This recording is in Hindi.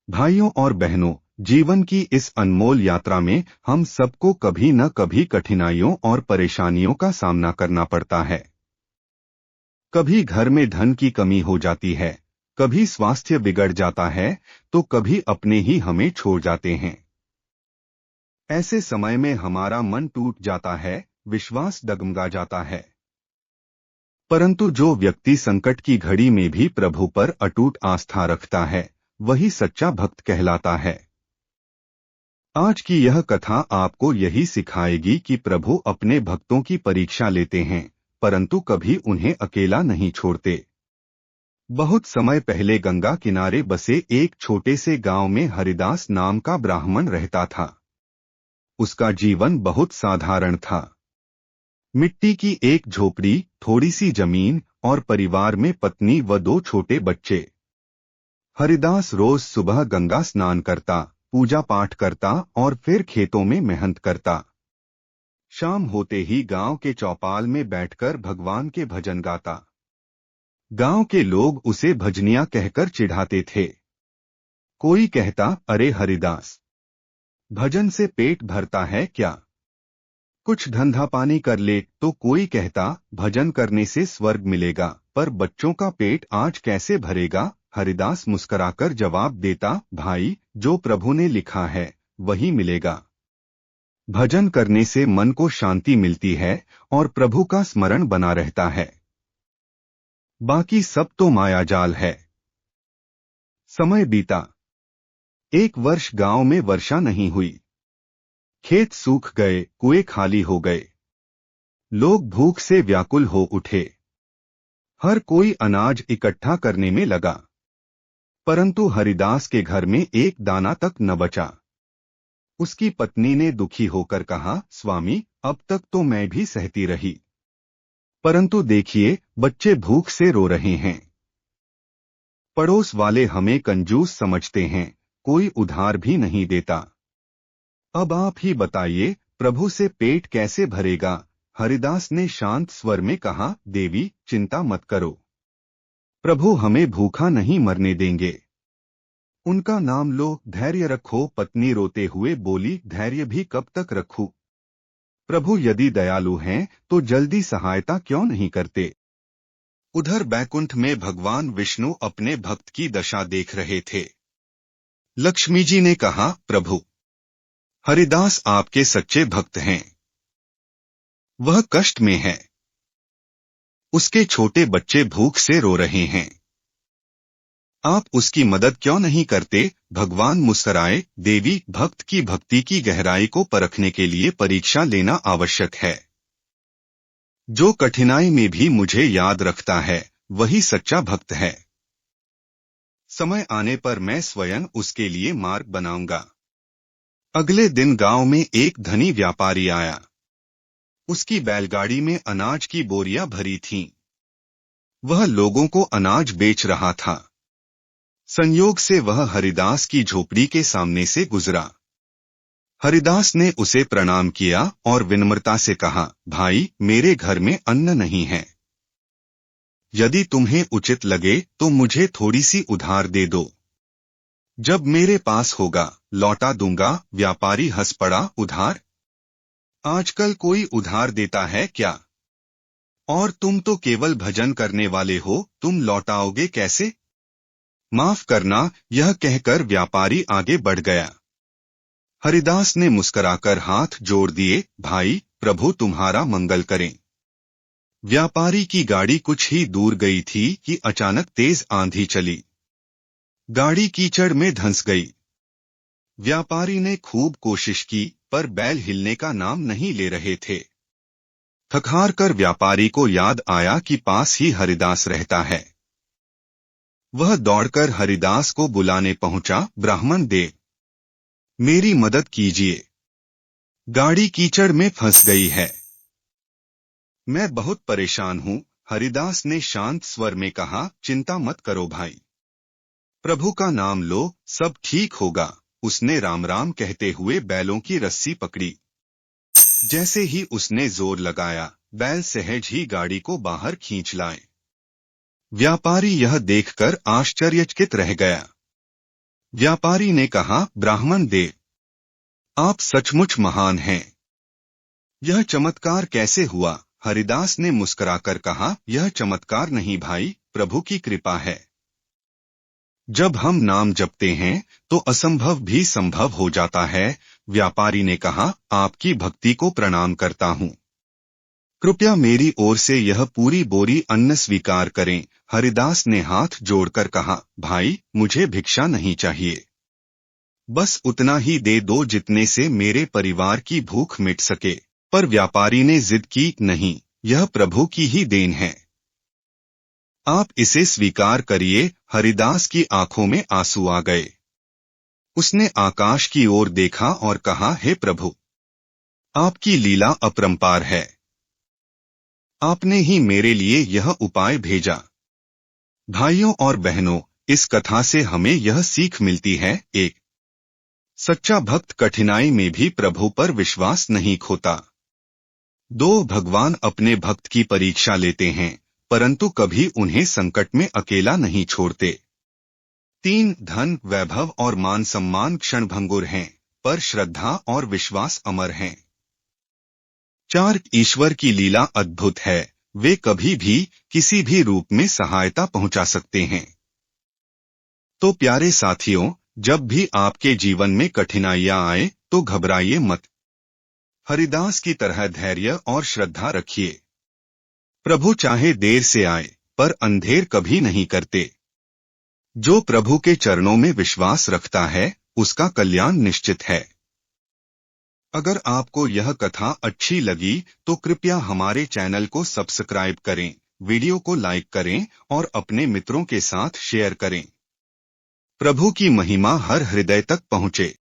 भाइयों और बहनों, जीवन की इस अनमोल यात्रा में हम सबको कभी न कभी कठिनाइयों और परेशानियों का सामना करना पड़ता है। कभी घर में धन की कमी हो जाती है, कभी स्वास्थ्य बिगड़ जाता है, तो कभी अपने ही हमें छोड़ जाते हैं। ऐसे समय में हमारा मन टूट जाता है, विश्वास डगमगा जाता है। परंतु जो व्यक्ति संकट की घड़ी में भी प्रभु पर अटूट आस्था रखता है, वही सच्चा भक्त कहलाता है। आज की यह कथा आपको यही सिखाएगी कि प्रभु अपने भक्तों की परीक्षा लेते हैं, परंतु कभी उन्हें अकेला नहीं छोड़ते। बहुत समय पहले गंगा किनारे बसे एक छोटे से गांव में हरिदास नाम का ब्राह्मण रहता था। उसका जीवन बहुत साधारण था। मिट्टी की एक झोपड़ी, थोड़ी सी जमीन और परिवार में पत्नी व 2 छोटे बच्चे। हरिदास रोज सुबह गंगा स्नान करता, पूजा पाठ करता और फिर खेतों में मेहनत करता। शाम होते ही गांव के चौपाल में बैठकर भगवान के भजन गाता। गांव के लोग उसे भजनिया कहकर चिढ़ाते थे। कोई कहता, अरे हरिदास, भजन से पेट भरता है क्या? कुछ धंधा पानी कर ले। तो कोई कहता, भजन करने से स्वर्ग मिलेगा, पर बच्चों का पेट आज कैसे भरेगा? हरिदास मुस्कुराकर जवाब देता, भाई, जो प्रभु ने लिखा है वही मिलेगा। भजन करने से मन को शांति मिलती है और प्रभु का स्मरण बना रहता है। बाकी सब तो मायाजाल है। समय बीता। एक वर्ष गांव में वर्षा नहीं हुई। खेत सूख गए, कुएं खाली हो गए। लोग भूख से व्याकुल हो उठे। हर कोई अनाज इकट्ठा करने में लगा, परंतु हरिदास के घर में एक दाना तक न बचा। उसकी पत्नी ने दुखी होकर कहा, स्वामी, अब तक तो मैं भी सहती रही, परंतु देखिए, बच्चे भूख से रो रहे हैं। पड़ोस वाले हमें कंजूस समझते हैं, कोई उधार भी नहीं देता। अब आप ही बताइए, प्रभु से पेट कैसे भरेगा? हरिदास ने शांत स्वर में कहा, देवी, चिंता मत करो, प्रभु हमें भूखा नहीं मरने देंगे। उनका नाम लो, धैर्य रखो। पत्नी रोते हुए बोली, धैर्य भी कब तक रखूं? प्रभु यदि दयालु हैं तो जल्दी सहायता क्यों नहीं करते? उधर बैकुंठ में भगवान विष्णु अपने भक्त की दशा देख रहे थे। लक्ष्मी जी ने कहा, प्रभु, हरिदास आपके सच्चे भक्त हैं। वह कष्ट में है। उसके छोटे बच्चे भूख से रो रहे हैं। आप उसकी मदद क्यों नहीं करते? भगवान मुस्कुराए, देवी, भक्त की भक्ति की गहराई को परखने के लिए परीक्षा लेना आवश्यक है। जो कठिनाई में भी मुझे याद रखता है, वही सच्चा भक्त है। समय आने पर मैं स्वयं उसके लिए मार्ग बनाऊंगा। अगले दिन गांव में एक धनी व्यापारी आया। उसकी बैलगाड़ी में अनाज की बोरियां भरी थीं। वह लोगों को अनाज बेच रहा था। संयोग से वह हरिदास की झोपड़ी के सामने से गुजरा। हरिदास ने उसे प्रणाम किया और विनम्रता से कहा, भाई, मेरे घर में अन्न नहीं है। यदि तुम्हें उचित लगे तो मुझे थोड़ी सी उधार दे दो। जब मेरे पास होगा, लौटा दूंगा। व्यापारी हंस पड़ा, उधार? आजकल कोई उधार देता है क्या? और तुम तो केवल भजन करने वाले हो, तुम लौटाओगे कैसे? माफ करना। यह कहकर व्यापारी आगे बढ़ गया। हरिदास ने मुस्कुराकर हाथ जोड़ दिए, भाई, प्रभु तुम्हारा मंगल करें। व्यापारी की गाड़ी कुछ ही दूर गई थी कि अचानक तेज आंधी चली। गाड़ी कीचड़ में धंस गई। व्यापारी ने खूब कोशिश की, पर बैल हिलने का नाम नहीं ले रहे थे। थक-हार कर व्यापारी को याद आया कि पास ही हरिदास रहता है। वह दौड़कर हरिदास को बुलाने पहुंचा, ब्राह्मण देव, मेरी मदद कीजिए। गाड़ी कीचड़ में फंस गई है। मैं बहुत परेशान हूं। हरिदास ने शांत स्वर में कहा, चिंता मत करो भाई, प्रभु का नाम लो, सब ठीक होगा। उसने राम राम कहते हुए बैलों की रस्सी पकड़ी। जैसे ही उसने जोर लगाया, बैल सहज ही गाड़ी को बाहर खींच लाए। व्यापारी यह देखकर आश्चर्यचकित रह गया। व्यापारी ने कहा, ब्राह्मण देव, आप सचमुच महान हैं। यह चमत्कार कैसे हुआ? हरिदास ने मुस्कुराकर कहा, यह चमत्कार नहीं भाई, प्रभु की कृपा है। जब हम नाम जपते हैं तो असंभव भी संभव हो जाता है। व्यापारी ने कहा, आपकी भक्ति को प्रणाम करता हूँ। कृपया मेरी ओर से यह पूरी बोरी अन्न स्वीकार करें। हरिदास ने हाथ जोड़कर कहा, भाई, मुझे भिक्षा नहीं चाहिए। बस उतना ही दे दो जितने से मेरे परिवार की भूख मिट सके। पर व्यापारी ने जिद की, नहीं, यह प्रभु की ही देन है, आप इसे स्वीकार करिए। हरिदास की आंखों में आंसू आ गए। उसने आकाश की ओर देखा और कहा, हे प्रभु, आपकी लीला अपरंपार है। आपने ही मेरे लिए यह उपाय भेजा। भाइयों और बहनों, इस कथा से हमें यह सीख मिलती है, एक सच्चा भक्त कठिनाई में भी प्रभु पर विश्वास नहीं खोता। 2 भगवान अपने भक्त की परीक्षा लेते हैं, परंतु कभी उन्हें संकट में अकेला नहीं छोड़ते। 3 धन, वैभव और मान सम्मान क्षणभंगुर हैं, पर श्रद्धा और विश्वास अमर हैं। 4 ईश्वर की लीला अद्भुत है, वे कभी भी किसी भी रूप में सहायता पहुंचा सकते हैं। तो प्यारे साथियों, जब भी आपके जीवन में कठिनाइयां आए तो घबराइए मत। हरिदास की तरह धैर्य और श्रद्धा रखिए। प्रभु चाहे देर से आए, पर अंधेर कभी नहीं करते। जो प्रभु के चरणों में विश्वास रखता है, उसका कल्याण निश्चित है। अगर आपको यह कथा अच्छी लगी तो कृपया हमारे चैनल को सब्सक्राइब करें, वीडियो को लाइक करें और अपने मित्रों के साथ शेयर करें। प्रभु की महिमा हर हृदय तक पहुँचे।